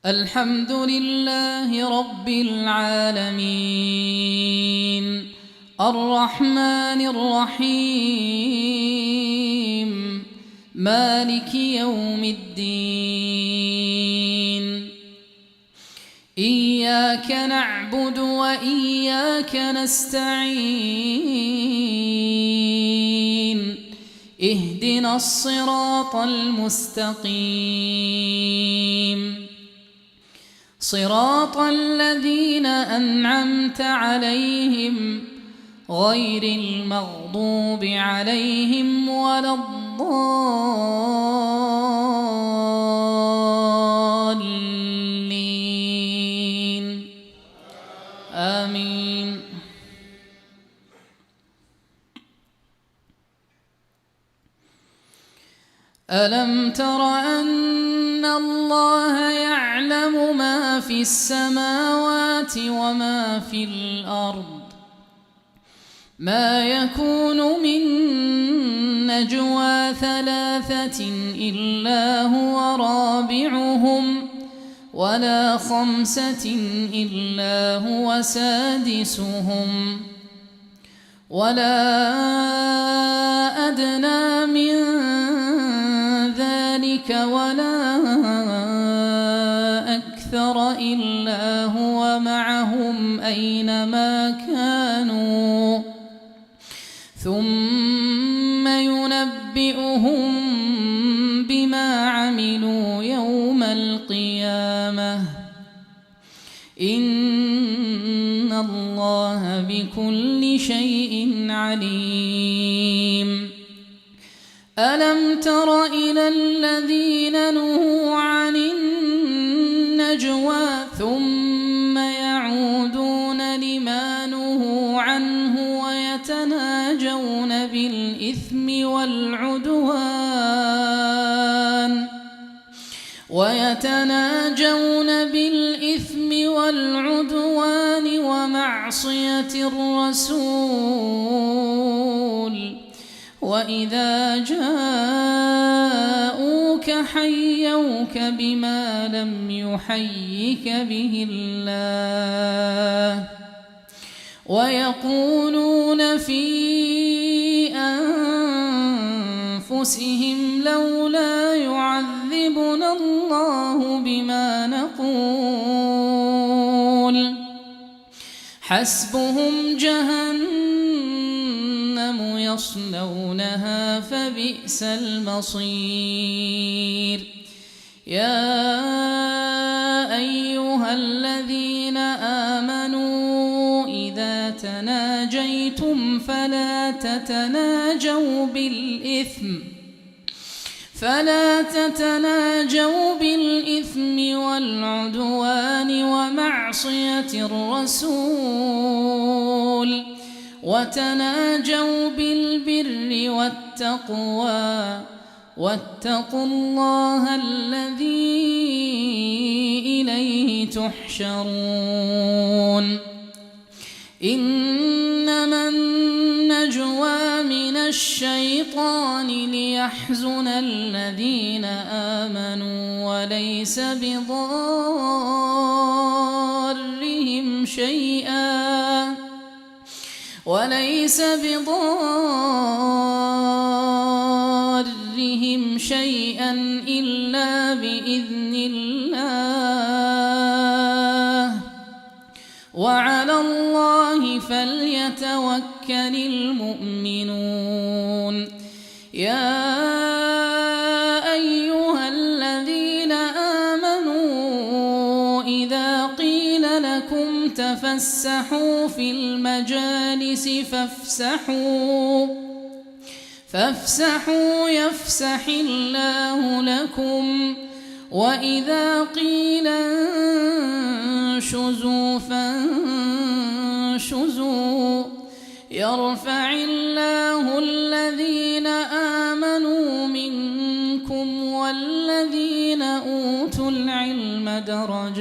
الحمد لله رب العالمين الرحمن الرحيم مالك يوم الدين إياك نعبد وإياك نستعين اهدنا الصراط المستقيم صراط الذين أنعمت عليهم غير المغضوب عليهم ولا الضالين آمين. ألم تر أن الله يعلم ما في السماوات وما في الأرض ما يكون من نجوى ثلاثة إلا هو رابعهم ولا خمسة إلا هو سادسهم ولا أدنى من ذلك ولا أكثر إلا هو معهم أينما كانوا ثم ينبئهم بما عملوا يوم القيامة إن الله بكل شيء عليم. ألم تر إلى الذين نهوا عن النجوى ثم يعودون لما نهوا عنه ويتناجون بالإثم والعدوان ومعصية الرسول وإذا جاءوك حيوك بما لم يحيك به الله ويقولون في أنفسهم لولا يعذبنا الله بما نقول حسبهم جهنم يصلونها فبئس المصير. يا أيها الذين آمنوا إذا تناجيتم فلا تتناجوا بالإثم والعدوان ومعصية الرسول وتناجوا بالبر والتقوى واتقوا الله الذي إليه تحشرون. إنما النجوى من الشيطان ليحزن الذين آمنوا وليس بضارهم شيئا إلا بإذن الله وعلى الله فليتوكل المؤمنون. يا أيها الذين آمنوا إذا قيل لكم تفسحوا في المجالس فافسحوا يفسح الله لكم وإذا قيل انشزوا فانشزوا يرفع الله الذين آمنوا منكم والذين أوتوا العلم درجات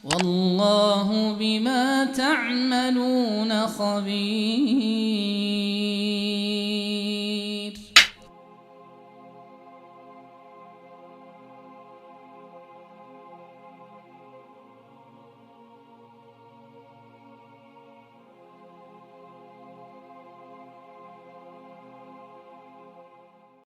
والله بما تعملون خبير.